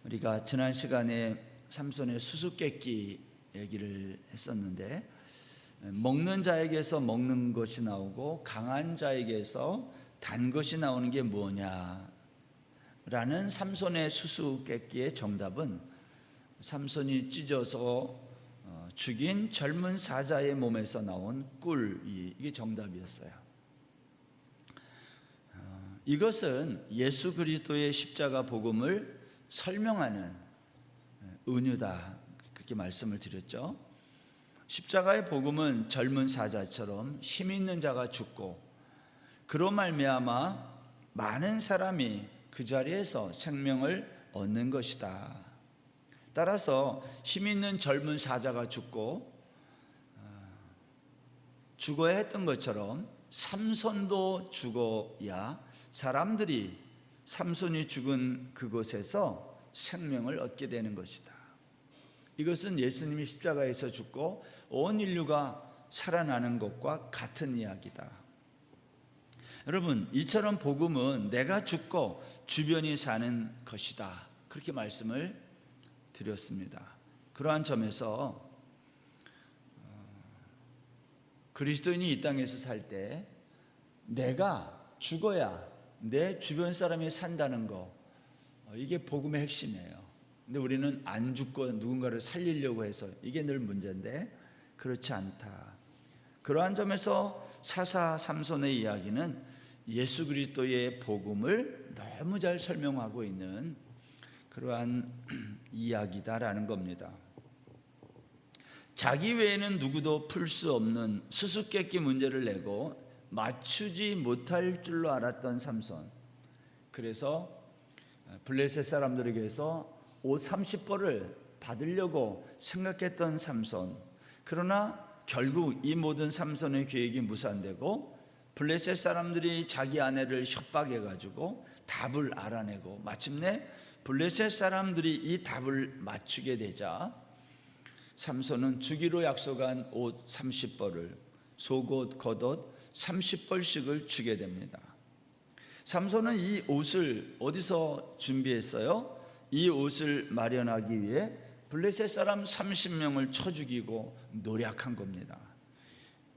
우리가 지난 시간에 삼손의 수수께끼 얘기를 했었는데, 먹는 자에게서 먹는 것이 나오고 강한 자에게서 단 것이 나오는 게 뭐냐 라는 삼손의 수수께끼의 정답은 삼손이 찢어서 죽인 젊은 사자의 몸에서 나온 꿀이 이게 정답이었어요. 이것은 예수 그리스도의 십자가 복음을 설명하는 은유다, 그렇게 말씀을 드렸죠. 십자가의 복음은 젊은 사자처럼 힘 있는 자가 죽고 그로 말미암아 많은 사람이 그 자리에서 생명을 얻는 것이다. 따라서 힘 있는 젊은 사자가 죽고 죽어야 했던 것처럼 삼손도 죽어야 사람들이 삼손이 죽은 그곳에서 생명을 얻게 되는 것이다. 이것은 예수님이 십자가에서 죽고 온 인류가 살아나는 것과 같은 이야기다. 여러분, 이처럼 복음은 내가 죽고 주변이 사는 것이다, 그렇게 말씀을 드렸습니다. 그러한 점에서 그리스도인이 이 땅에서 살 때 내가 죽어야 내 주변 사람이 산다는 거, 이게 복음의 핵심이에요. 근데 우리는 안 죽고 누군가를 살리려고 해서 이게 늘 문제인데 그렇지 않다. 그러한 점에서 사사 삼손의 이야기는 예수 그리스도의 복음을 너무 잘 설명하고 있는 그러한 이야기다라는 겁니다. 자기 외에는 누구도 풀 수 없는 수수께끼 문제를 내고 맞추지 못할 줄로 알았던 삼손. 그래서 블레셋 사람들에게서 옷 30벌을 받으려고 생각했던 삼손. 그러나 결국 이 모든 삼손의 계획이 무산되고 블레셋 사람들이 자기 아내를 협박해가지고 답을 알아내고 마침내 블레셋 사람들이 이 답을 맞추게 되자 삼손은 주기로 약속한 옷 30벌을 속옷 겉옷 30벌씩을 주게 됩니다. 삼손은 이 옷을 어디서 준비했어요? 이 옷을 마련하기 위해 블레셋 사람 30명을 쳐 죽이고 노력한 겁니다.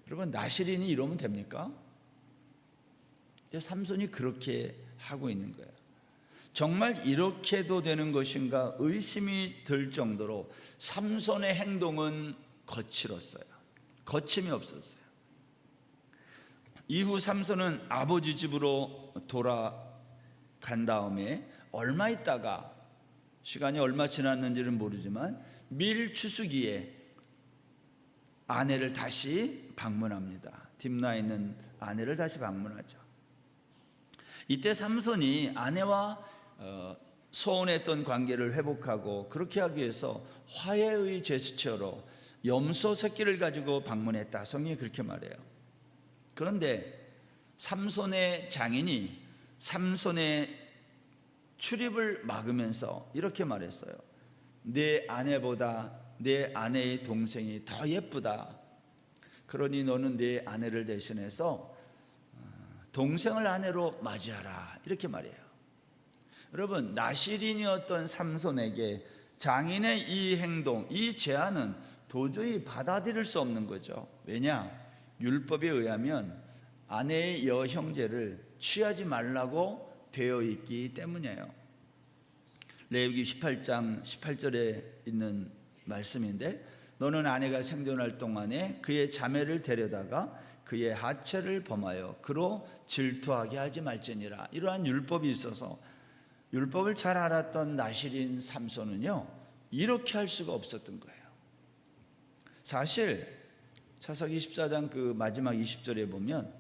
여러분, 나실인이 이러면 됩니까? 삼손이 그렇게 하고 있는 거예요. 정말 이렇게도 되는 것인가 의심이 들 정도로 삼손의 행동은 거칠었어요. 거침이 없었어요. 이후 삼손은 아버지 집으로 돌아간 다음에 얼마 있다가, 시간이 얼마 지났는지는 모르지만 밀 추수기에 아내를 다시 방문합니다. 딥나에 있는 아내를 다시 방문하죠. 이때 삼손이 아내와 소원했던 관계를 회복하고 그렇게 하기 위해서 화해의 제스처로 염소 새끼를 가지고 방문했다. 성경이 그렇게 말해요. 그런데 삼손의 장인이 삼손의 출입을 막으면서 이렇게 말했어요. 내 아내보다 내 아내의 동생이 더 예쁘다. 그러니 너는 내 아내를 대신해서 동생을 아내로 맞이하라, 이렇게 말해요. 여러분, 나실인이었던 삼손에게 장인의 이 행동, 이 제안은 도저히 받아들일 수 없는 거죠. 왜냐? 율법에 의하면 아내의 여형제를 취하지 말라고 되어 있기 때문이에요. 레위기 18장 18절에 있는 말씀인데, 너는 아내가 생존할 동안에 그의 자매를 데려다가 그의 하체를 범하여 그로 질투하게 하지 말지니라. 이러한 율법이 있어서 율법을 잘 알았던 나실인 삼손은요, 이렇게 할 수가 없었던 거예요. 사실 사사기 14장 그 마지막 20절에 보면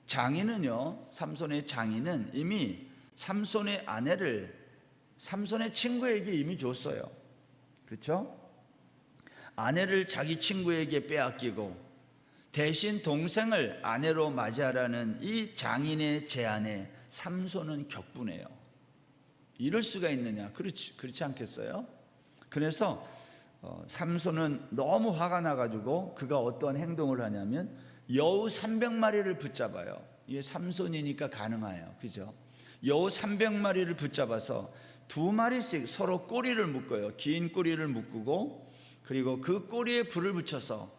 장인은요, 삼손의 장인은 이미 삼손의 아내를 삼손의 친구에게 이미 줬어요. 그렇죠? 아내를 자기 친구에게 빼앗기고 대신 동생을 아내로 맞이하라는 이 장인의 제안에 삼손은 격분해요. 이럴 수가 있느냐? 그렇지 않겠어요? 그래서 삼손은 너무 화가 나가지고 그가 어떤 행동을 하냐면 여우 300마리를 붙잡아요. 이게 삼손이니까 가능해요. 그죠? 여우 300마리를 붙잡아서 두 마리씩 서로 꼬리를 묶어요. 긴 꼬리를 묶고, 그리고 그 꼬리에 불을 붙여서,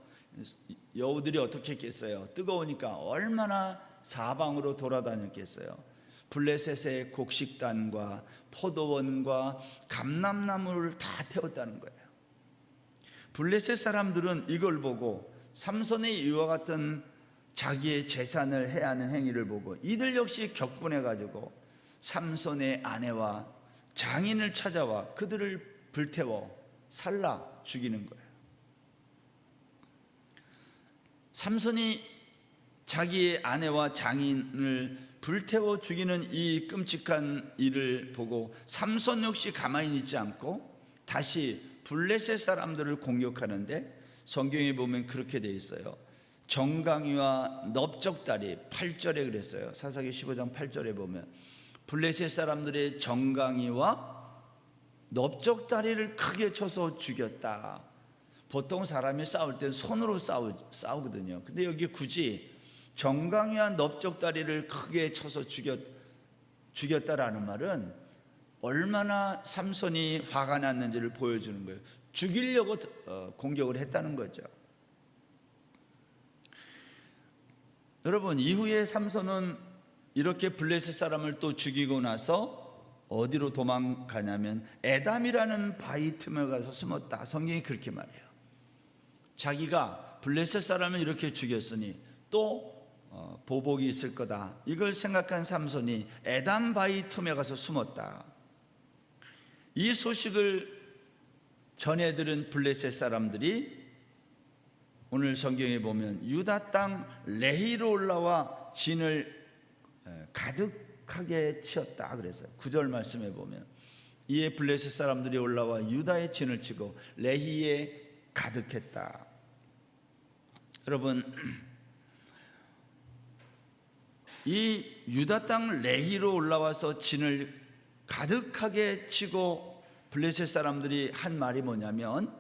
여우들이 어떻게 했겠어요? 뜨거우니까 얼마나 사방으로 돌아다녔겠어요. 블레셋의 곡식단과 포도원과 감람나무를 다 태웠다는 거예요. 블레셋 사람들은 이걸 보고 삼손의 이와 같은 자기의 재산을 해하는 행위를 보고 이들 역시 격분해 가지고 삼손의 아내와 장인을 찾아와 그들을 불태워 살라 죽이는 거예요. 삼손이 자기의 아내와 장인을 불태워 죽이는 이 끔찍한 일을 보고 삼손 역시 가만히 있지 않고 다시 블레셋 사람들을 공격하는데, 성경에 보면 그렇게 되어 있어요. 정강이와 넓적다리, 8절에 그랬어요. 사사기 15장 8절에 보면 블레셋 사람들의 정강이와 넓적다리를 크게 쳐서 죽였다. 보통 사람이 싸울 때 손으로 싸우거든요. 근데 여기 굳이 정강이와 넓적다리를 크게 쳐서 죽였다라는 말은 얼마나 삼손이 화가 났는지를 보여주는 거예요. 죽이려고 공격을 했다는 거죠. 여러분, 이후에 삼손은 이렇게 블레셋 사람을 또 죽이고 나서 어디로 도망가냐면 에담이라는 바위 틈에 가서 숨었다. 성경이 그렇게 말해요. 자기가 블레셋 사람을 이렇게 죽였으니 또 보복이 있을 거다, 이걸 생각한 삼손이 에담 바위 틈에 가서 숨었다. 이 소식을 전해 들은 블레셋 사람들이 오늘 성경에 보면 유다 땅 레히로 올라와 진을 가득하게 치었다 그랬어요. 9절 말씀에 보면 이에 블레셋 사람들이 올라와 유다의 진을 치고 레히에 가득했다. 여러분, 이 유다 땅 레히로 올라와서 진을 가득하게 치고 블레셋 사람들이 한 말이 뭐냐면,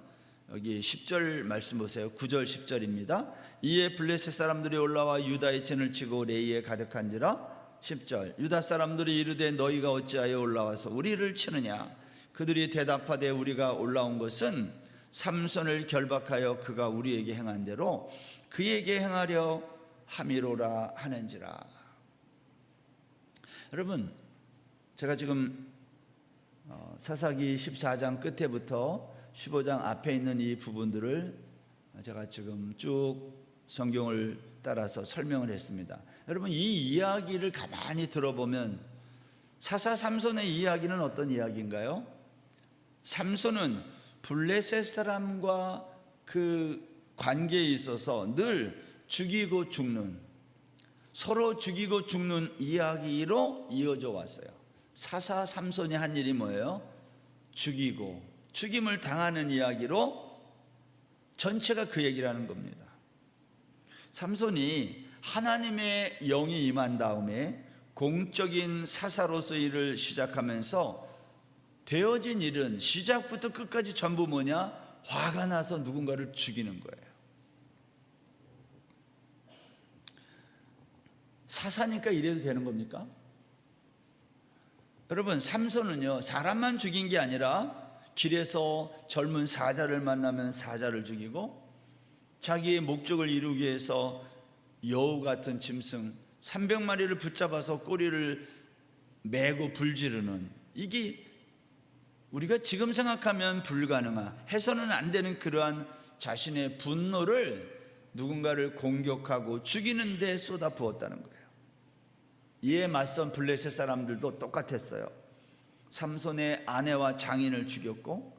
여기 10절 말씀 보세요. 9절 10절입니다. 이에 블레셋 사람들이 올라와 유다의 진을 치고 레히에 가득한지라. 10절 유다 사람들이 이르되 너희가 어찌하여 올라와서 우리를 치느냐. 그들이 대답하되 우리가 올라온 것은 삼손을 결박하여 그가 우리에게 행한 대로 그에게 행하려 함이로라 하는지라. 여러분, 제가 지금 사사기 14장 끝에부터 15장 앞에 있는 이 부분들을 제가 지금 쭉 성경을 따라서 설명을 했습니다. 여러분, 이 이야기를 가만히 들어보면 사사 삼손의 이야기는 어떤 이야기인가요? 삼손은 블레셋 사람과 그 관계에 있어서 늘 죽이고 죽는, 서로 죽이고 죽는 이야기로 이어져 왔어요. 사사 삼손이 한 일이 뭐예요? 죽이고 죽임을 당하는 이야기로 전체가 그 얘기를 하는 겁니다. 삼손이 하나님의 영이 임한 다음에 공적인 사사로서 일을 시작하면서 되어진 일은 시작부터 끝까지 전부 뭐냐? 화가 나서 누군가를 죽이는 거예요. 사사니까 이래도 되는 겁니까? 여러분, 삼손은요 사람만 죽인 게 아니라 길에서 젊은 사자를 만나면 사자를 죽이고, 자기의 목적을 이루기 위해서 여우 같은 짐승 300마리를 붙잡아서 꼬리를 매고 불지르는, 이게 우리가 지금 생각하면 불가능한, 해서는 안 되는 그러한 자신의 분노를 누군가를 공격하고 죽이는 데 쏟아 부었다는 거예요. 이에 맞선 블레셋 사람들도 똑같았어요. 삼손의 아내와 장인을 죽였고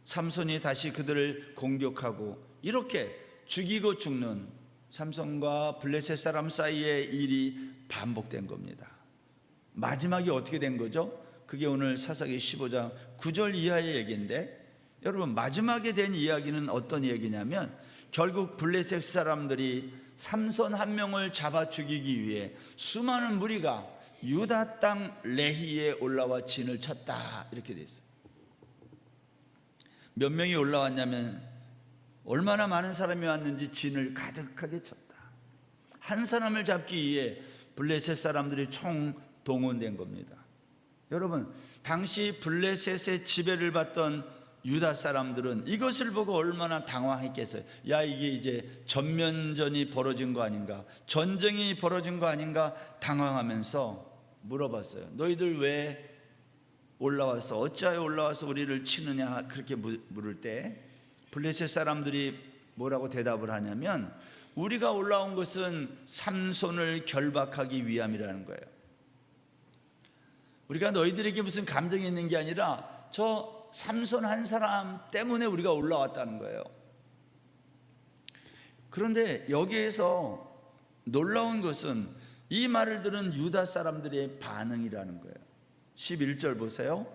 삼손이 다시 그들을 공격하고, 이렇게 죽이고 죽는 삼손과 블레셋 사람 사이의 일이 반복된 겁니다. 마지막이 어떻게 된 거죠? 그게 오늘 사사기 15장 9절 이하의 얘기인데, 여러분, 마지막에 된 이야기는 어떤 얘기냐면 결국 블레셋 사람들이 삼손 한 명을 잡아 죽이기 위해 수많은 무리가 유다 땅 레히에 올라와 진을 쳤다, 이렇게 돼 있어요. 몇 명이 올라왔냐면 얼마나 많은 사람이 왔는지 진을 가득하게 쳤다. 한 사람을 잡기 위해 블레셋 사람들이 총 동원된 겁니다. 여러분, 당시 블레셋의 지배를 받던 유다 사람들은 이것을 보고 얼마나 당황했겠어요. 야, 이게 이제 전면전이 벌어진 거 아닌가, 전쟁이 벌어진 거 아닌가 당황하면서 물어봤어요. 너희들 왜 올라와서, 어찌하여 올라와서 우리를 치느냐, 그렇게 물을 때 블레셋 사람들이 뭐라고 대답을 하냐면, 우리가 올라온 것은 삼손을 결박하기 위함이라는 거예요. 우리가 너희들에게 무슨 감정이 있는 게 아니라 저 삼손 한 사람 때문에 우리가 올라왔다는 거예요. 그런데 여기에서 놀라운 것은 이 말을 들은 유다 사람들의 반응이라는 거예요. 11절 보세요.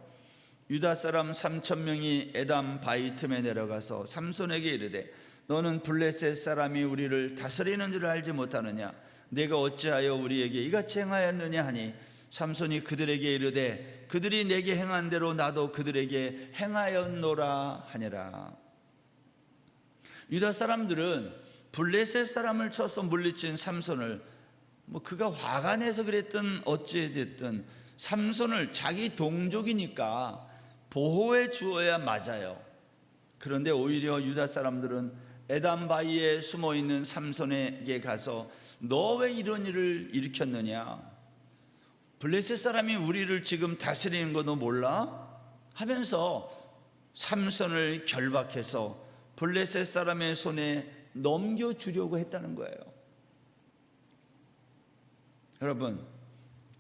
유다 사람 3,000명이 에담 바위 틈에 내려가서 삼손에게 이르되 너는 블레셋 사람이 우리를 다스리는 줄 알지 못하느냐? 내가 어찌하여 우리에게 이같이 행하였느냐 하니 삼손이 그들에게 이르되 그들이 내게 행한 대로 나도 그들에게 행하였노라 하니라. 유다 사람들은 블레셋 사람을 쳐서 물리친 삼손을, 그가 화가 내서 그랬든 어찌됐든 삼손을 자기 동족이니까 보호해 주어야 맞아요. 그런데 오히려 유다 사람들은 에담 바위에 숨어 있는 삼손에게 가서 너 왜 이런 일을 일으켰느냐? 블레셋 사람이 우리를 지금 다스리는 것도 몰라? 하면서 삼손을 결박해서 블레셋 사람의 손에 넘겨주려고 했다는 거예요. 여러분,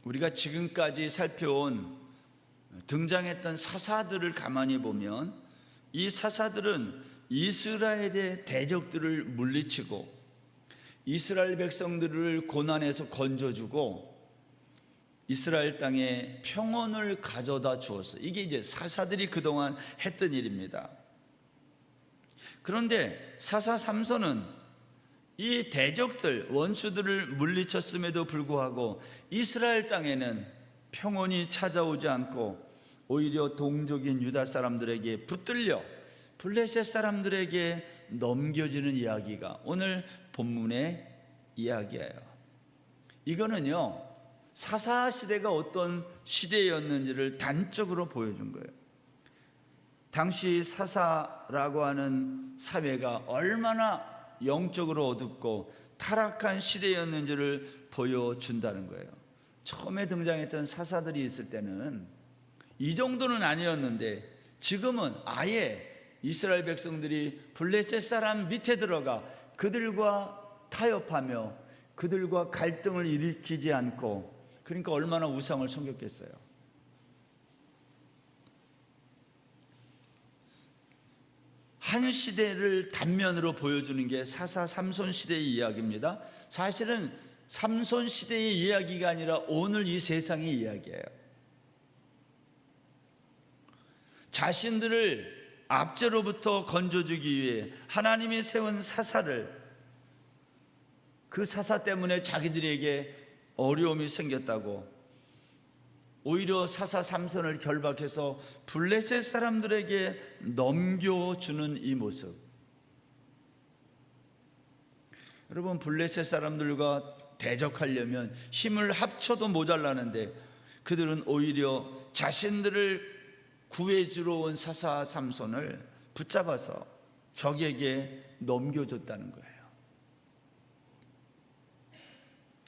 우리가 지금까지 살펴온 등장했던 사사들을 가만히 보면 이 사사들은 이스라엘의 대적들을 물리치고 이스라엘 백성들을 고난에서 건져주고 이스라엘 땅에 평온을 가져다 주었어요. 이게 이제 사사들이 그동안 했던 일입니다. 그런데 사사 삼손은 이 대적들, 원수들을 물리쳤음에도 불구하고 이스라엘 땅에는 평온이 찾아오지 않고 오히려 동족인 유다 사람들에게 붙들려 블레셋 사람들에게 넘겨지는 이야기가 오늘 본문의 이야기예요. 이거는요, 사사 시대가 어떤 시대였는지를 단적으로 보여준 거예요. 당시 사사라고 하는 사회가 얼마나 영적으로 어둡고 타락한 시대였는지를 보여준다는 거예요. 처음에 등장했던 사사들이 있을 때는 이 정도는 아니었는데 지금은 아예 이스라엘 백성들이 블레셋 사람 밑에 들어가 그들과 타협하며 그들과 갈등을 일으키지 않고, 그러니까 얼마나 우상을 섬겼겠어요. 한 시대를 단면으로 보여주는 게 사사 삼손 시대의 이야기입니다. 사실은 삼손 시대의 이야기가 아니라 오늘 이 세상의 이야기예요. 자신들을 압제로부터 건져주기 위해 하나님이 세운 사사를, 그 사사 때문에 자기들에게 어려움이 생겼다고 오히려 사사 삼손을 결박해서 블레셋 사람들에게 넘겨주는 이 모습. 여러분, 블레셋 사람들과 대적하려면 힘을 합쳐도 모자라는데 그들은 오히려 자신들을 구해주러 온 사사 삼손을 붙잡아서 적에게 넘겨줬다는 거예요.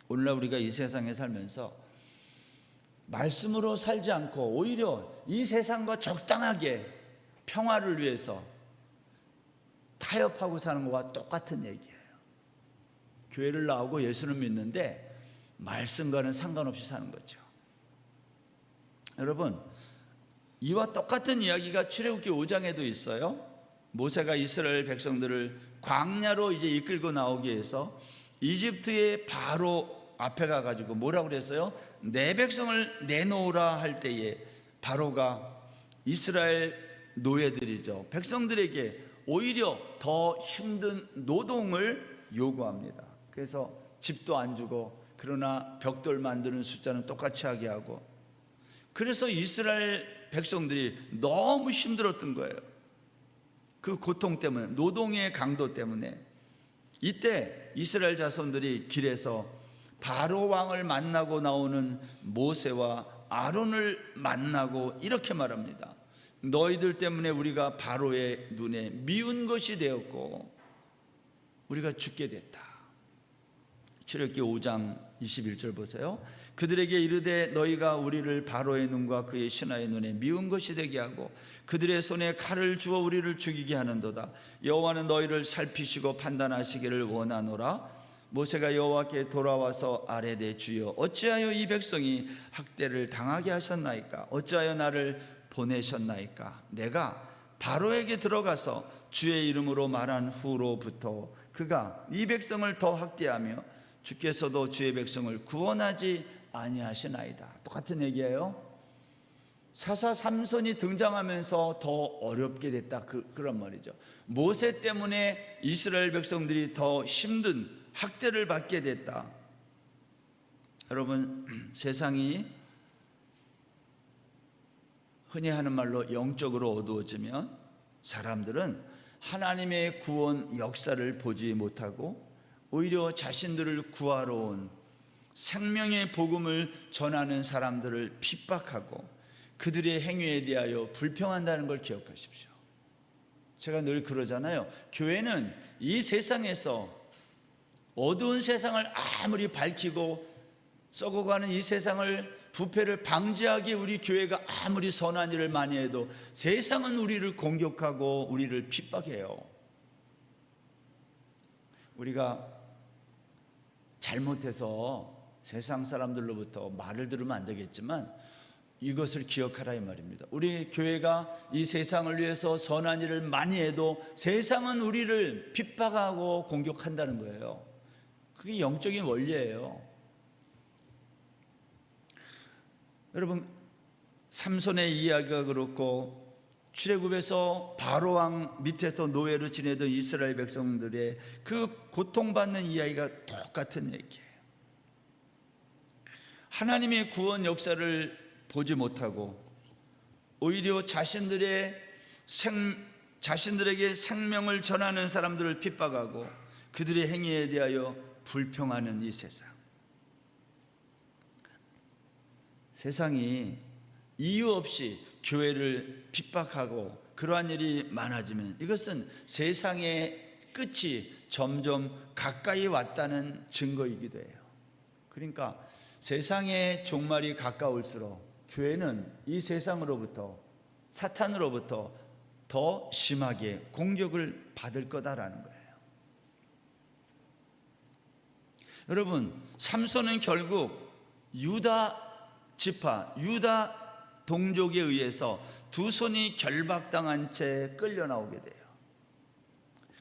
오늘날 우리가 이 세상에 살면서 말씀으로 살지 않고 오히려 이 세상과 적당하게 평화를 위해서 타협하고 사는 것과 똑같은 얘기예요. 교회를 나오고 예수를 믿는데 말씀과는 상관없이 사는 거죠. 여러분, 이와 똑같은 이야기가 출애굽기 5장에도 있어요. 모세가 이스라엘 백성들을 광야로 이제 이끌고 나오기 위해서 이집트의 바로 앞에 가가지고 뭐라고 그랬어요? 내 백성을 내놓으라 할 때에 바로가 이스라엘 노예들이죠, 백성들에게 오히려 더 힘든 노동을 요구합니다. 그래서 집도 안 주고, 그러나 벽돌 만드는 숫자는 똑같이 하게 하고, 그래서 이스라엘 백성들이 너무 힘들었던 거예요. 그 고통 때문에, 노동의 강도 때문에. 이때 이스라엘 자손들이 길에서 바로 왕을 만나고 나오는 모세와 아론을 만나고 이렇게 말합니다. 너희들 때문에 우리가 바로의 눈에 미운 것이 되었고 우리가 죽게 됐다. 출애굽기 5장 21절 보세요. 그들에게 이르되 너희가 우리를 바로의 눈과 그의 신하의 눈에 미운 것이 되게 하고 그들의 손에 칼을 주어 우리를 죽이게 하는도다. 여호와는 너희를 살피시고 판단하시기를 원하노라. 모세가 여호와께 돌아와서 아뢰되 주여 어찌하여 이 백성이 학대를 당하게 하셨나이까? 어찌하여 나를 보내셨나이까? 내가 바로에게 들어가서 주의 이름으로 말한 후로부터 그가 이 백성을 더 학대하며 주께서도 주의 백성을 구원하지 아니하시나이다. 똑같은 얘기예요. 사사 삼손이 등장하면서 더 어렵게 됐다, 그런 말이죠. 모세 때문에 이스라엘 백성들이 더 힘든 학대를 받게 됐다. 여러분, 세상이 흔히 하는 말로 영적으로 어두워지면 사람들은 하나님의 구원 역사를 보지 못하고 오히려 자신들을 구하러 온 생명의 복음을 전하는 사람들을 핍박하고 그들의 행위에 대하여 불평한다는 걸 기억하십시오. 제가 늘 그러잖아요. 교회는 이 세상에서 어두운 세상을 아무리 밝히고 썩어가는 이 세상을 부패를 방지하기 우리 교회가 아무리 선한 일을 많이 해도 세상은 우리를 공격하고 우리를 핍박해요. 우리가 잘못해서 세상 사람들로부터 말을 들으면 안 되겠지만 이것을 기억하라 이 말입니다. 우리 교회가 이 세상을 위해서 선한 일을 많이 해도 세상은 우리를 핍박하고 공격한다는 거예요. 그게 영적인 원리예요. 여러분, 삼손의 이야기가 그렇고 출애굽에서 바로왕 밑에서 노예로 지내던 이스라엘 백성들의 그 고통받는 이야기가 똑같은 얘기예요. 하나님의 구원 역사를 보지 못하고 오히려 자신들에게 생명을 전하는 사람들을 핍박하고 그들의 행위에 대하여 불평하는 이 세상. 세상이 이유 없이 교회를 핍박하고 그러한 일이 많아지면 이것은 세상의 끝이 점점 가까이 왔다는 증거이기도 해요. 그러니까 세상의 종말이 가까울수록 교회는 이 세상으로부터, 사탄으로부터 더 심하게 공격을 받을 거다라는 거예요. 여러분, 삼손은 결국 유다 지파, 유다 동족에 의해서 두 손이 결박당한 채 끌려 나오게 돼요.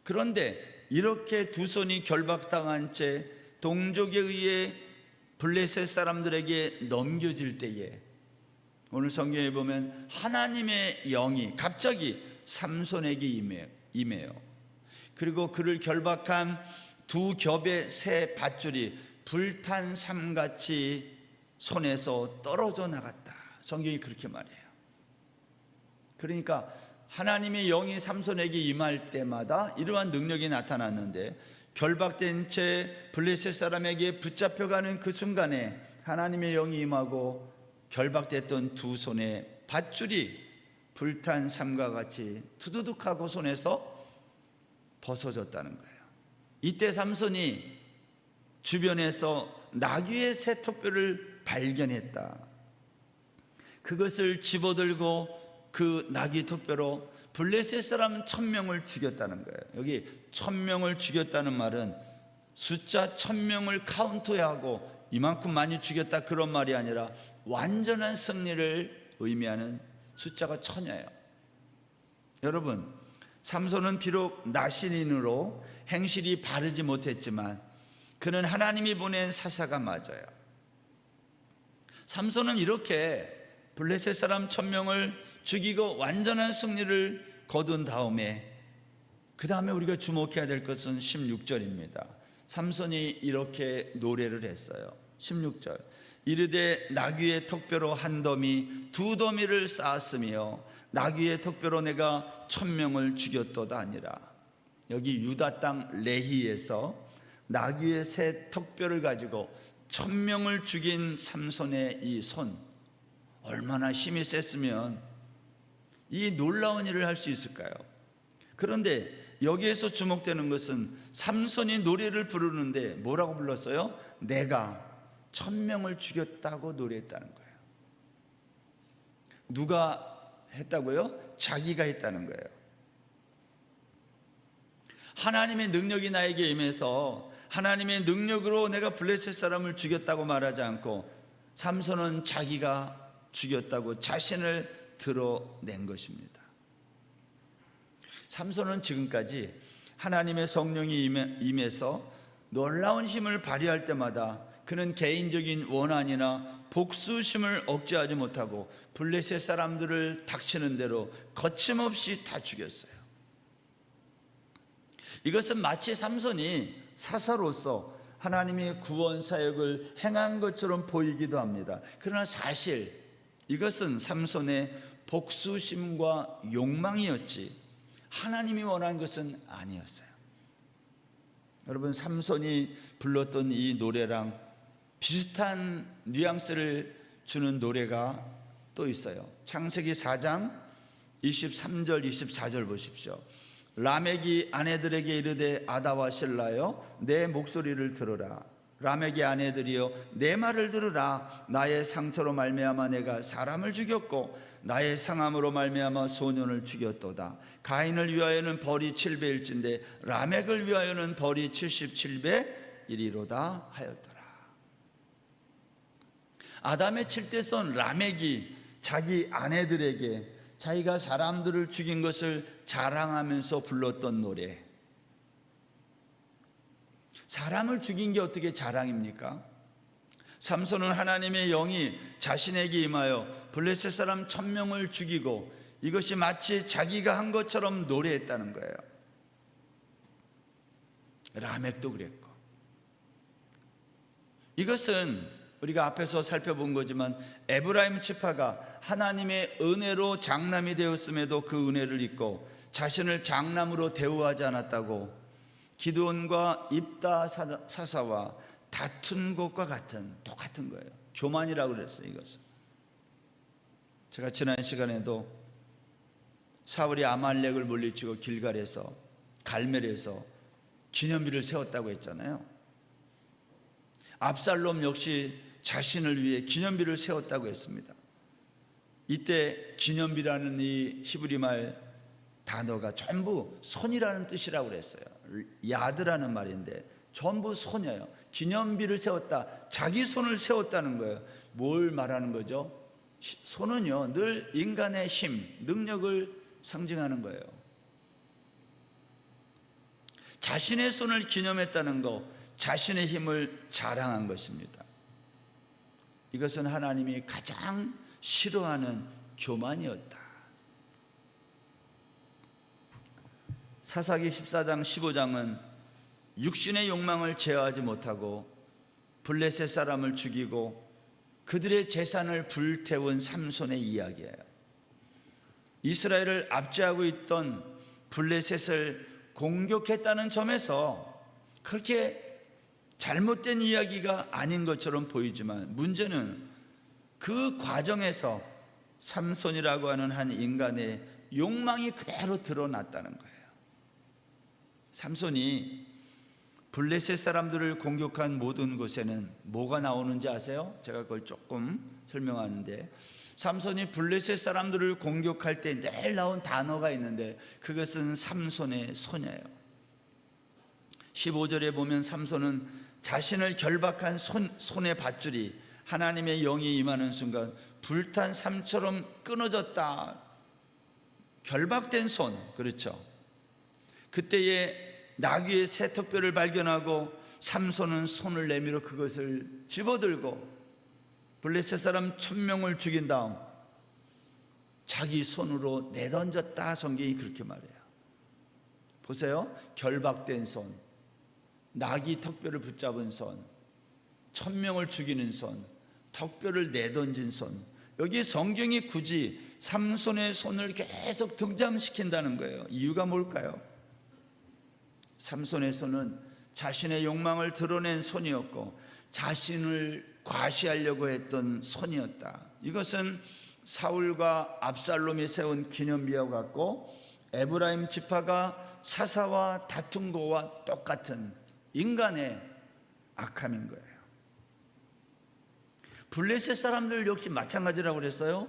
그런데 이렇게 두 손이 결박당한 채 동족에 의해 블레셋 사람들에게 넘겨질 때에 오늘 성경에 보면 하나님의 영이 갑자기 삼손에게 임해요. 그리고 그를 결박한 두 겹의 새 밧줄이 불탄 삼같이 손에서 떨어져 나갔다. 성경이 그렇게 말해요. 그러니까 하나님의 영이 삼손에게 임할 때마다 이러한 능력이 나타났는데 결박된 채 블레셋 사람에게 붙잡혀가는 그 순간에 하나님의 영이 임하고 결박됐던 두 손에 밧줄이 불탄 삼과 같이 투두둑하고 손에서 벗어졌다는 거예요. 이때 삼손이 주변에서 나귀의 새 턱뼈를 발견했다. 그것을 집어들고 그 나귀 턱뼈로 블레셋 사람 1000명을 죽였다는 거예요. 여기 1000명을 죽였다는 말은 숫자 1000명을 카운트하고 이만큼 많이 죽였다 그런 말이 아니라 완전한 승리를 의미하는 숫자가 1000이에요. 여러분, 삼손은 비록 나신인으로 행실이 바르지 못했지만 그는 하나님이 보낸 사사가 맞아요. 삼손은 이렇게 블레셋 사람 1000명을 죽이고 완전한 승리를 거둔 다음에 그 다음에 우리가 주목해야 될 것은 16절입니다. 삼손이 이렇게 노래를 했어요. 16절 이르되 나귀의 턱뼈로 한 더미 두 더미를 쌓았으며 나귀의 턱뼈로 내가 1000명을 죽였도다 아니라. 여기 유다 땅 레히에서 나귀의 새 턱뼈를 가지고 1000명을 죽인 삼손의 이 손, 얼마나 힘이 셌으면 이 놀라운 일을 할 수 있을까요? 그런데 여기에서 주목되는 것은 삼손이 노래를 부르는데 뭐라고 불렀어요? 내가 1000명을 죽였다고 노래했다는 거예요. 누가 했다고요? 자기가 했다는 거예요. 하나님의 능력이 나에게 임해서 하나님의 능력으로 내가 블레셋 사람을 죽였다고 말하지 않고 삼손은 자기가 죽였다고 자신을 드러낸 것입니다. 삼손은 지금까지 하나님의 성령이 임해서 놀라운 힘을 발휘할 때마다 그는 개인적인 원한이나 복수심을 억제하지 못하고 블레셋 사람들을 닥치는 대로 거침없이 다 죽였어요. 이것은 마치 삼손이 사사로서 하나님의 구원 사역을 행한 것처럼 보이기도 합니다. 그러나 사실 이것은 삼손의 복수심과 욕망이었지 하나님이 원한 것은 아니었어요. 여러분, 삼손이 불렀던 이 노래랑 비슷한 뉘앙스를 주는 노래가 또 있어요. 창세기 4장 23절 24절 보십시오. 라멕이 아내들에게 이르되 아다와 실라여 내 목소리를 들으라. 라멕의 아내들이여 내 말을 들으라. 나의 상처로 말미암아 내가 사람을 죽였고 나의 상함으로 말미암아 소년을 죽였도다. 가인을 위하여는 벌이 7배일진데 라멕을 위하여는 벌이 77배이리로다 하였더라. 아담의 칠대손 라멕이 자기 아내들에게 자기가 사람들을 죽인 것을 자랑하면서 불렀던 노래. 사람을 죽인 게 어떻게 자랑입니까? 삼손은 하나님의 영이 자신에게 임하여 블레셋 사람 1000명을 죽이고 이것이 마치 자기가 한 것처럼 노래했다는 거예요. 라멕도 그랬고. 이것은 우리가 앞에서 살펴본 거지만 에브라임 지파가 하나님의 은혜로 장남이 되었음에도 그 은혜를 잊고 자신을 장남으로 대우하지 않았다고 기드온과 입다 사사와 다툰 것과 똑같은 거예요. 교만이라고 그랬어요. 이것은 제가 지난 시간에도 사울이 아말렉을 물리치고 길갈에서 갈멜에서 기념비를 세웠다고 했잖아요. 압살롬 역시 자신을 위해 기념비를 세웠다고 했습니다. 이때 기념비라는 이 히브리 말 단어가 전부 손이라는 뜻이라고 그랬어요. 야드라는 말인데 전부 손이에요. 기념비를 세웠다. 자기 손을 세웠다는 거예요. 뭘 말하는 거죠? 손은요 늘 인간의 힘, 능력을 상징하는 거예요. 자신의 손을 기념했다는 거, 자신의 힘을 자랑한 것입니다. 이것은 하나님이 가장 싫어하는 교만이었다. 사사기 14장 15장은 육신의 욕망을 제어하지 못하고 블레셋 사람을 죽이고 그들의 재산을 불태운 삼손의 이야기예요. 이스라엘을 압제하고 있던 블레셋을 공격했다는 점에서 그렇게 잘못된 이야기가 아닌 것처럼 보이지만 문제는 그 과정에서 삼손이라고 하는 한 인간의 욕망이 그대로 드러났다는 거예요. 삼손이 블레셋 사람들을 공격한 모든 곳에는 뭐가 나오는지 아세요? 제가 그걸 조금 설명하는데 삼손이 블레셋 사람들을 공격할 때 늘 나온 단어가 있는데 그것은 삼손의 손이에요. 15절에 보면 삼손은 자신을 결박한 손의 밧줄이 하나님의 영이 임하는 순간 불탄 삼처럼 끊어졌다. 결박된 손, 그렇죠. 그때에 나귀의 새 턱뼈를 발견하고 삼손은 손을 내밀어 그것을 집어들고 블레셋 사람 1000명을 죽인 다음 자기 손으로 내던졌다. 성경이 그렇게 말해요. 보세요. 결박된 손, 나귀 턱뼈를 붙잡은 손, 1000명을 죽이는 손, 턱뼈를 내던진 손. 여기 성경이 굳이 삼손의 손을 계속 등장시킨다는 거예요. 이유가 뭘까요? 삼손의 손은 자신의 욕망을 드러낸 손이었고 자신을 과시하려고 했던 손이었다. 이것은 사울과 압살롬이 세운 기념비와 같고 에브라임 지파가 사사와 다툰 거와 똑같은 인간의 악함인 거예요. 블레셋 사람들 역시 마찬가지라고 그랬어요.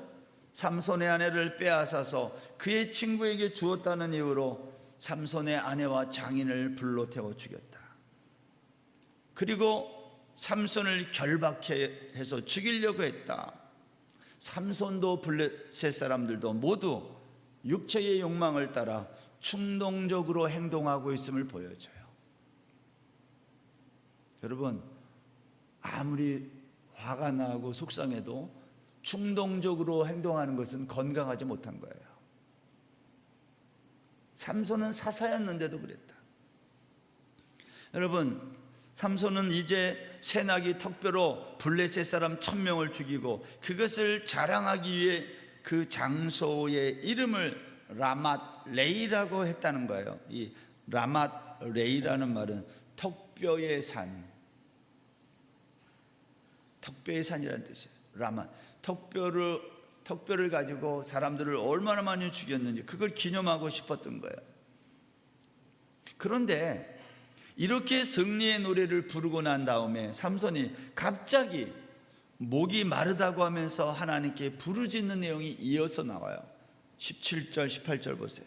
삼손의 아내를 빼앗아서 그의 친구에게 주었다는 이유로 삼손의 아내와 장인을 불로 태워 죽였다. 그리고 삼손을 결박해서 죽이려고 했다. 삼손도 블레셋 사람들도 모두 육체의 욕망을 따라 충동적으로 행동하고 있음을 보여줘요. 여러분, 아무리 화가 나고 속상해도 충동적으로 행동하는 것은 건강하지 못한 거예요. 삼손은 사사였는데도 그랬다. 여러분, 삼손은 이제 새나기 턱뼈로 블레셋 사람 1000명을 죽이고 그것을 자랑하기 위해 그 장소의 이름을 라맛 레이라고 했다는 거예요. 이 라맛 레이라는 말은 턱뼈의 산, 턱뼈의 산이라는 뜻이에요. 라맛, 턱뼈를 가지고 사람들을 얼마나 많이 죽였는지 그걸 기념하고 싶었던 거예요. 그런데 이렇게 승리의 노래를 부르고 난 다음에 삼손이 갑자기 목이 마르다고 하면서 하나님께 부르짖는 내용이 이어서 나와요. 17절 18절 보세요.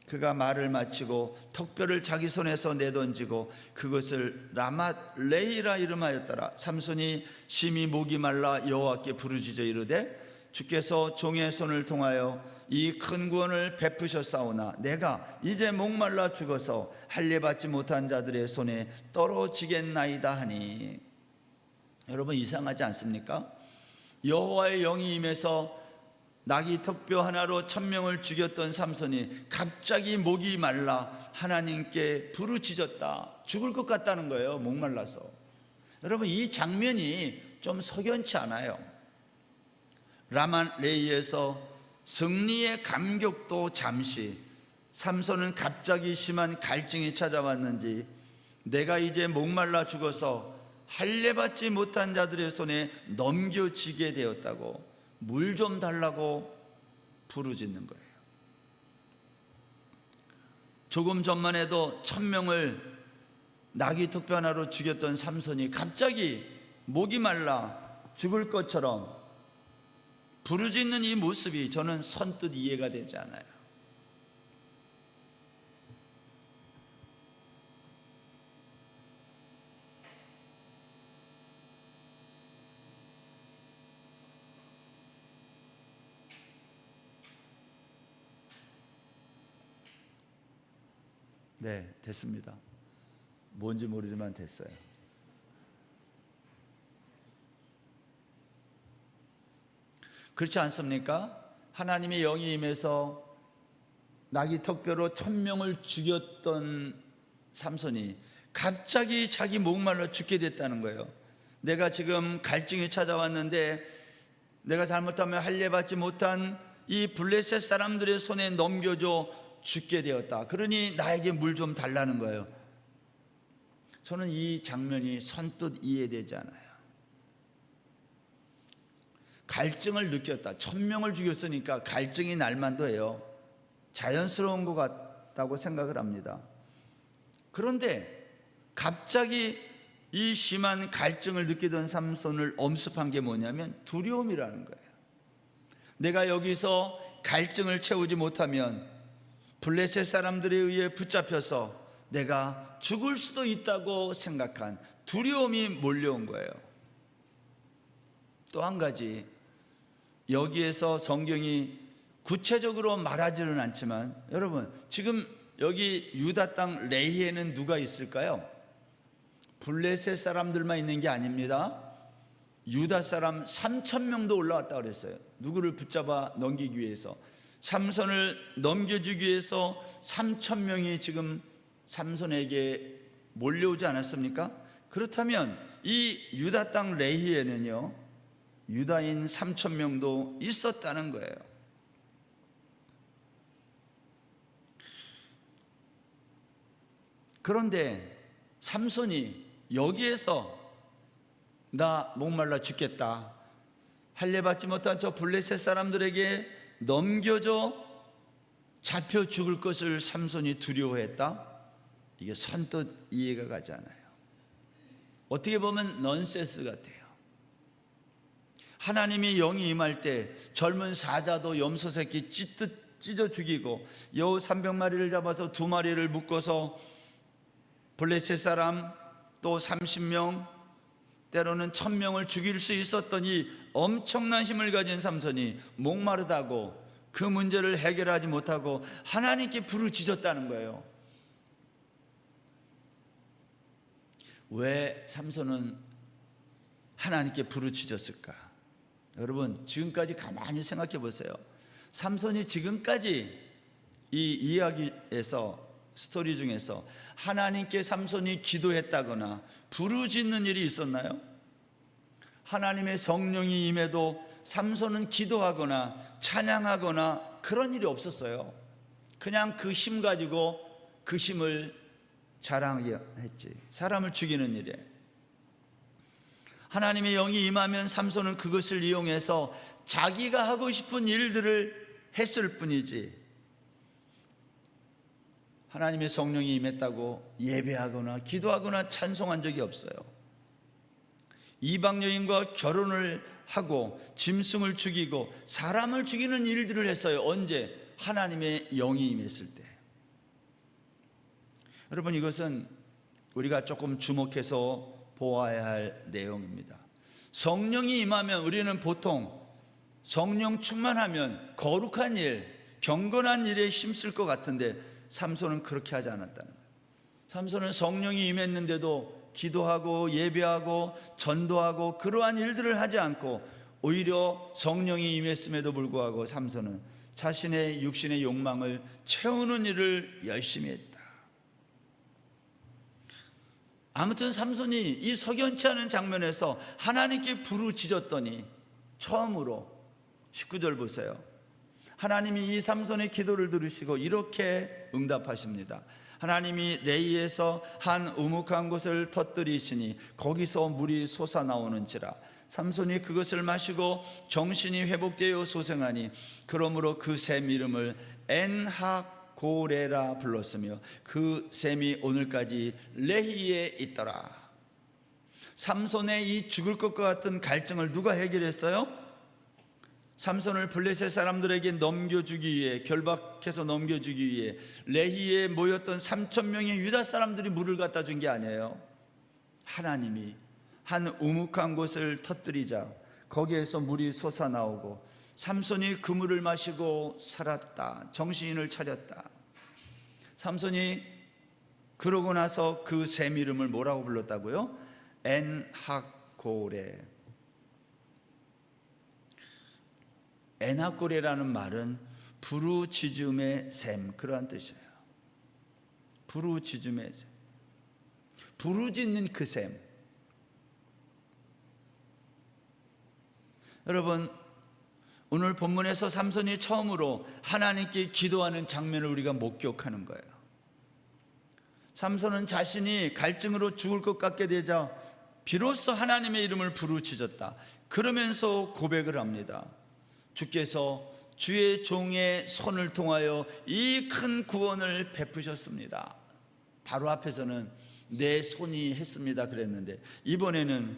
그가 말을 마치고 턱뼈를 자기 손에서 내던지고 그것을 라맛 레이라 이름하였더라. 삼손이 심히 목이 말라 여호와께 부르짖어 이르되 주께서 종의 손을 통하여 이 큰 구원을 베푸셨사오나 내가 이제 목말라 죽어서 할례 받지 못한 자들의 손에 떨어지겠나이다 하니. 여러분, 이상하지 않습니까? 여호와의 영이 임해서 나귀 턱뼈 하나로 1000명을 죽였던 삼손이 갑자기 목이 말라 하나님께 부르짖었다. 죽을 것 같다는 거예요. 목말라서. 여러분, 이 장면이 좀 석연치 않아요. 라맛 레이에서 승리의 감격도 잠시, 삼손은 갑자기 심한 갈증이 찾아왔는지 내가 이제 목말라 죽어서 할례 받지 못한 자들의 손에 넘겨지게 되었다고 물 좀 달라고 부르짖는 거예요. 조금 전만 해도 1000명을 나귀 턱뼈 하나로 죽였던 삼손이 갑자기 목이 말라 죽을 것처럼 부르짖는 이 모습이 저는 선뜻 이해가 되지 않아요. 네, 됐습니다. 뭔지 모르지만 됐어요. 그렇지 않습니까? 하나님의 영이 임해서 나귀 턱뼈로 1000명을 죽였던 삼손이 갑자기 자기 목말라 죽게 됐다는 거예요. 내가 지금 갈증이 찾아왔는데 내가 잘못하면 할례 받지 못한 이 블레셋 사람들의 손에 넘겨져 죽게 되었다. 그러니 나에게 물 좀 달라는 거예요. 저는 이 장면이 선뜻 이해되지 않아요. 갈증을 느꼈다. 1000명을 죽였으니까 갈증이 날만도 해요. 자연스러운 것 같다고 생각을 합니다. 그런데 갑자기 이 심한 갈증을 느끼던 삼손을 엄습한 게 뭐냐면 두려움이라는 거예요. 내가 여기서 갈증을 채우지 못하면 블레셋 사람들에 의해 붙잡혀서 내가 죽을 수도 있다고 생각한 두려움이 몰려온 거예요. 또 한 가지, 여기에서 성경이 구체적으로 말하지는 않지만 여러분, 지금 여기 유다 땅 레히에는 누가 있을까요? 블레셋 사람들만 있는 게 아닙니다. 유다 사람 3000명도 올라왔다고 그랬어요. 누구를 붙잡아 넘기기 위해서, 삼손을 넘겨주기 위해서 3000명이 지금 삼손에게 몰려오지 않았습니까? 그렇다면 이 유다 땅 레히에는요, 유다인 3000명도 있었다는 거예요. 그런데 삼손이 여기에서 나 목말라 죽겠다. 할례받지 못한 저 블레셋 사람들에게 넘겨져 잡혀 죽을 것을 삼손이 두려워했다. 이게 선뜻 이해가 가지 않아요. 어떻게 보면 넌센스 같아요. 하나님이 영이 임할 때 젊은 사자도 염소 새끼 찢어 죽이고 여우 300마리를 잡아서 2마리를 묶어서 블레셋 사람 또 30명 때로는 1000명을 죽일 수 있었던 이 엄청난 힘을 가진 삼손이 목마르다고 그 문제를 해결하지 못하고 하나님께 부르짖었다는 거예요. 왜 삼손은 하나님께 부르짖었을까? 여러분, 지금까지 가만히 생각해 보세요. 삼손이 지금까지 이 이야기에서, 스토리 중에서 하나님께 삼손이 기도했다거나 부르짖는 일이 있었나요? 하나님의 성령이 임해도 삼손은 기도하거나 찬양하거나 그런 일이 없었어요. 그냥 그 힘 가지고 그 힘을 자랑했지. 사람을 죽이는 일에. 하나님의 영이 임하면 삼손은 그것을 이용해서 자기가 하고 싶은 일들을 했을 뿐이지, 하나님의 성령이 임했다고 예배하거나 기도하거나 찬송한 적이 없어요. 이방 여인과 결혼을 하고 짐승을 죽이고 사람을 죽이는 일들을 했어요. 언제? 하나님의 영이 임했을 때. 여러분, 이것은 우리가 조금 주목해서 보아야 할 내용입니다. 성령이 임하면 우리는 보통 성령 충만하면 거룩한 일, 경건한 일에 힘쓸 것 같은데 삼손은 그렇게 하지 않았다는 거예요. 삼손은 성령이 임했는데도 기도하고 예배하고 전도하고 그러한 일들을 하지 않고 오히려 성령이 임했음에도 불구하고 삼손은 자신의 육신의 욕망을 채우는 일을 열심히 했다. 아무튼 삼손이 이 석연치 않은 장면에서 하나님께 부르짖었더니 처음으로 19절 보세요. 하나님이 이 삼손의 기도를 들으시고 이렇게 응답하십니다. 하나님이 레이에서 한 우묵한 곳을 터뜨리시니 거기서 물이 솟아나오는지라. 삼손이 그것을 마시고 정신이 회복되어 소생하니 그러므로 그 샘 이름을 엔하고레라 불렀으며 그 샘이 오늘까지 레히에 있더라. 삼손의 이 죽을 것과 같은 갈증을 누가 해결했어요? 삼손을 블레셋 사람들에게 넘겨주기 위해, 결박해서 넘겨주기 위해 레히에 모였던 3,000명의 유다 사람들이 물을 갖다 준 게 아니에요. 하나님이 한 우묵한 곳을 터뜨리자 거기에서 물이 솟아나오고 삼손이 그 물을 마시고 살았다. 정신을 차렸다. 삼손이 그러고 나서 그 샘 이름을 뭐라고 불렀다고요? 엔하고레. 엔하고레라는 말은 부르짖음의 샘, 그러한 뜻이에요. 부르짖음의 샘, 부르짖는 그 샘. 여러분, 오늘 본문에서 삼손이 처음으로 하나님께 기도하는 장면을 우리가 목격하는 거예요. 삼손은 자신이 갈증으로 죽을 것 같게 되자 비로소 하나님의 이름을 부르짖었다. 그러면서 고백을 합니다. 주께서 주의 종의 손을 통하여 이 큰 구원을 베푸셨습니다. 바로 앞에서는 내 손이 했습니다 그랬는데 이번에는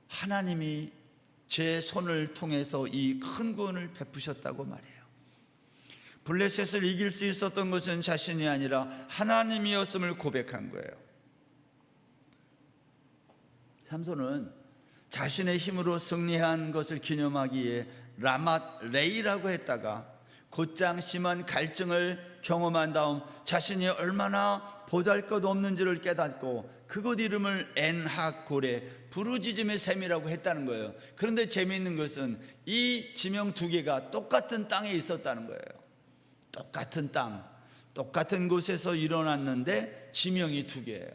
하나님이 제 손을 통해서 이 큰 구원을 베푸셨다고 말해요. 블레셋을 이길 수 있었던 것은 자신이 아니라 하나님이었음을 고백한 거예요. 삼손은 자신의 힘으로 승리한 것을 기념하기에 라맛 레이라고 했다가 곧장 심한 갈증을 경험한 다음 자신이 얼마나 보잘것없는지를 깨닫고 그곳 이름을 엔하고레, 부르짖음의 샘이라고 했다는 거예요. 그런데 재미있는 것은 이 지명 두 개가 똑같은 땅에 있었다는 거예요. 똑같은 땅, 똑같은 곳에서 일어났는데 지명이 두 개예요.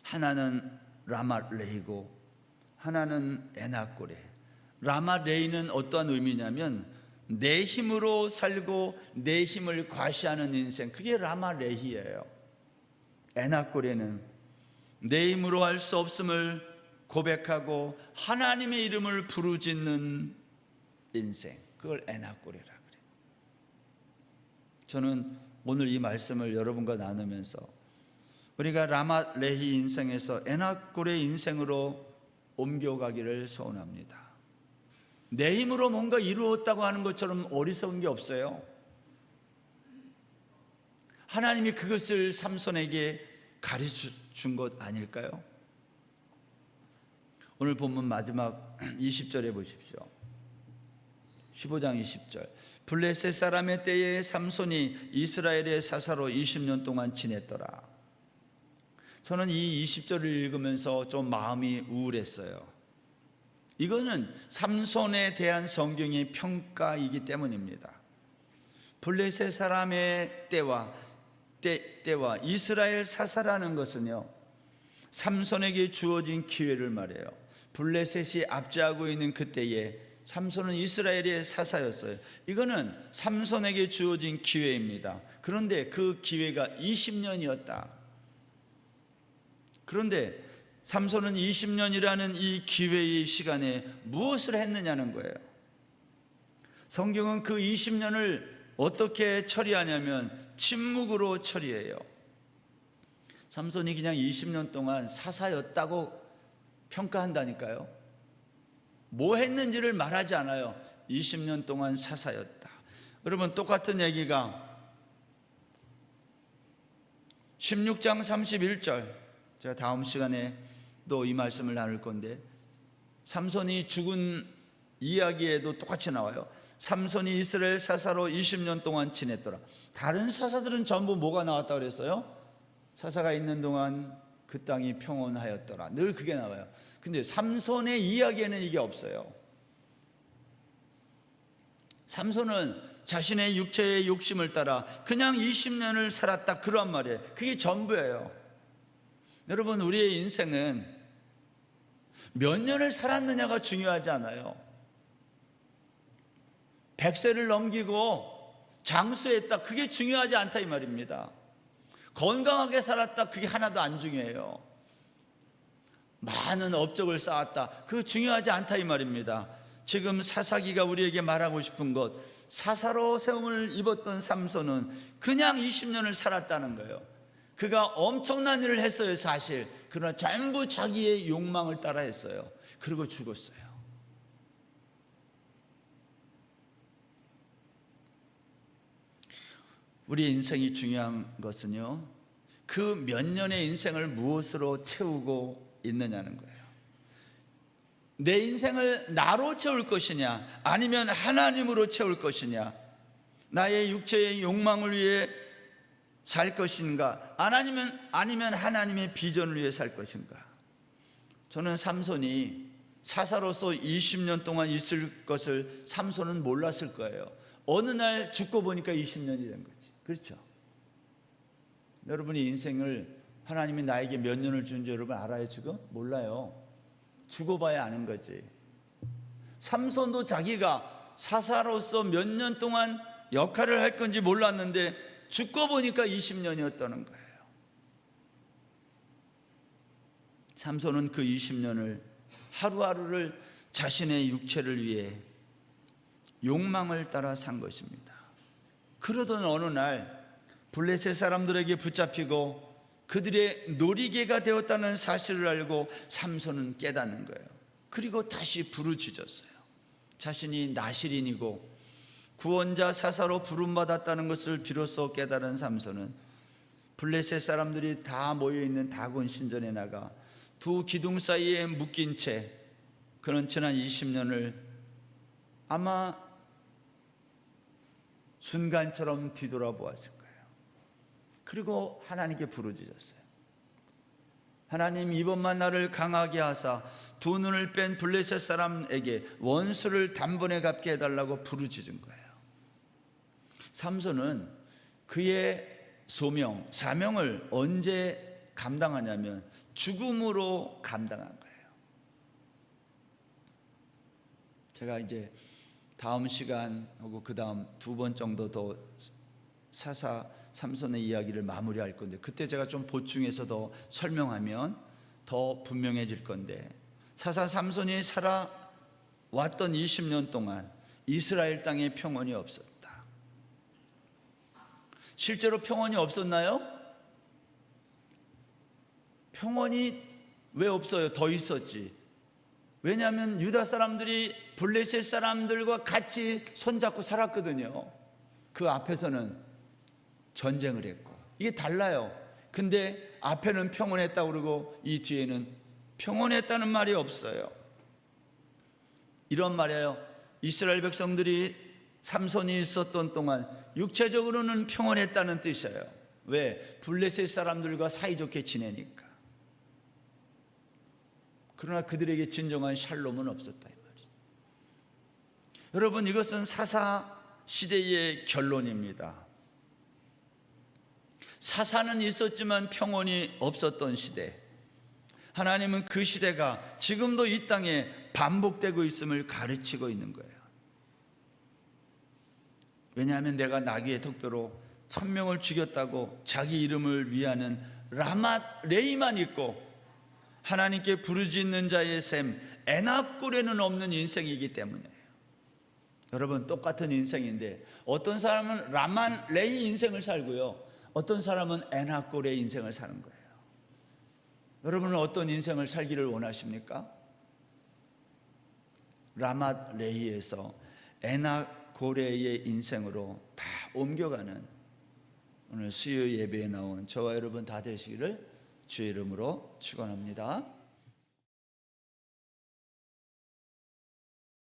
하나는 라마레이고 하나는 엔하고레. 라마레이는 어떠한 의미냐면 내 힘으로 살고 내 힘을 과시하는 인생, 그게 라마레이예요. 엔하고레는 내 힘으로 할 수 없음을 고백하고 하나님의 이름을 부르짖는 인생, 그걸 에나꼬레라 그래요. 저는 오늘 이 말씀을 여러분과 나누면서 우리가 라마 레히 인생에서 에나꼬레 인생으로 옮겨가기를 소원합니다. 내 힘으로 뭔가 이루었다고 하는 것처럼 어리석은 게 없어요. 하나님이 그것을 삼손에게 가르쳐 준 것 아닐까요? 오늘 본문 마지막 20절에 보십시오. 15장 20절. 블레셋 사람의 때에 삼손이 이스라엘의 사사로 20년 동안 지냈더라. 저는 이 20절을 읽으면서 좀 마음이 우울했어요. 이거는 삼손에 대한 성경의 평가이기 때문입니다. 블레셋 사람의 때와 이스라엘 사사라는 것은요, 삼손에게 주어진 기회를 말해요. 블레셋이 압제하고 있는 그때에 삼손은 이스라엘의 사사였어요. 이거는 삼손에게 주어진 기회입니다. 그런데 그 기회가 20년이었다. 그런데 삼손은 20년이라는 이 기회의 시간에 무엇을 했느냐는 거예요. 성경은 그 20년을 어떻게 처리하냐면 침묵으로 처리해요. 삼손이 그냥 20년 동안 사사였다고 평가한다니까요. 뭐 했는지를 말하지 않아요. 20년 동안 사사였다. 여러분, 똑같은 얘기가 16장 31절, 제가 다음 시간에 또 이 말씀을 나눌 건데, 삼손이 죽은 이야기에도 똑같이 나와요. 삼손이 이스라엘 사사로 20년 동안 지냈더라. 다른 사사들은 전부 뭐가 나왔다고 그랬어요? 사사가 있는 동안 그 땅이 평온하였더라. 늘 그게 나와요. 근데 삼손의 이야기에는 이게 없어요. 삼손은 자신의 육체의 욕심을 따라 그냥 20년을 살았다, 그런 말이에요. 그게 전부예요. 여러분, 우리의 인생은 몇 년을 살았느냐가 중요하지 않아요. 100세를 넘기고 장수했다, 그게 중요하지 않다 이 말입니다. 건강하게 살았다, 그게 하나도 안 중요해요. 많은 업적을 쌓았다, 그거 중요하지 않다 이 말입니다. 지금 사사기가 우리에게 말하고 싶은 것, 사사로 세움을 입었던 삼손은 그냥 20년을 살았다는 거예요. 그가 엄청난 일을 했어요, 사실. 그러나 전부 자기의 욕망을 따라 했어요. 그리고 죽었어요. 우리 인생이 중요한 것은요, 그 몇 년의 인생을 무엇으로 채우고 있느냐는 거예요. 내 인생을 나로 채울 것이냐, 아니면 하나님으로 채울 것이냐, 나의 육체의 욕망을 위해 살 것인가, 아니면 하나님의 비전을 위해 살 것인가. 저는 삼손이 사사로서 20년 동안 있을 것을 삼손은 몰랐을 거예요. 어느 날 죽고 보니까 20년이 된 거지. 그렇죠? 여러분이 인생을 하나님이 나에게 몇 년을 주는지 여러분 알아요 지금? 몰라요. 죽어봐야 아는 거지. 삼손도 자기가 사사로서 몇 년 동안 역할을 할 건지 몰랐는데 죽고 보니까 20년이었다는 거예요. 삼손은 그 20년을 하루하루를 자신의 육체를 위해 욕망을 따라 산 것입니다. 그러던 어느 날 블레셋 사람들에게 붙잡히고 그들의 놀이개가 되었다는 사실을 알고 삼손은 깨닫는 거예요. 그리고 다시 부르짖었어요. 자신이 나실인이고 구원자 사사로 부름받았다는 것을 비로소 깨달은 삼손은 블레셋 사람들이 다 모여있는 다곤 신전에 나가 두 기둥 사이에 묶인 채 그는 지난 20년을 아마 순간처럼 뒤돌아보았을 거예요. 그리고 하나님께 부르짖었어요. 하나님, 이번만 나를 강하게 하사 두 눈을 뺀 블레셋 사람에게 원수를 단번에 갚게 해달라고 부르짖은 거예요. 삼손은 그의 소명, 사명을 언제 감당하냐면 죽음으로 감당한 거예요. 제가 이제 다음 시간 하고 그 다음 두 번 정도 더 사사 삼손의 이야기를 마무리할 건데 그때 제가 좀 보충해서 더 설명하면 더 분명해질 건데, 사사 삼손이 살아왔던 20년 동안 이스라엘 땅에 평온이 없었다. 실제로 평온이 없었나요? 평온이 왜 없어요? 더 있었지. 왜냐하면 유다 사람들이 블레셋 사람들과 같이 손잡고 살았거든요. 그 앞에서는 전쟁을 했고, 이게 달라요. 근데 앞에는 평온했다고 그러고 이 뒤에는 평온했다는 말이 없어요. 이런 말이에요. 이스라엘 백성들이 삼손이 있었던 동안 육체적으로는 평온했다는 뜻이에요. 왜? 블레셋 사람들과 사이좋게 지내니까. 그러나 그들에게 진정한 샬롬은 없었다 이 말이죠. 여러분, 이것은 사사 시대의 결론입니다. 사사는 있었지만 평온이 없었던 시대. 하나님은 그 시대가 지금도 이 땅에 반복되고 있음을 가르치고 있는 거예요. 왜냐하면 내가 나귀의 턱뼈로 1000명을 죽였다고 자기 이름을 위하는 라맛 레이만 있고, 하나님께 부르짖는 자의 셈 에낙골에는 없는 인생이기 때문이에요. 여러분, 똑같은 인생인데 어떤 사람은 라만 레이 인생을 살고요, 어떤 사람은 에낙골의 인생을 사는 거예요. 여러분은 어떤 인생을 살기를 원하십니까? 라맛 레이에서 에낙골의 인생으로 다 옮겨가는 오늘 수요 예배에 나온 저와 여러분 다 되시기를 주의 이름으로 축원합니다.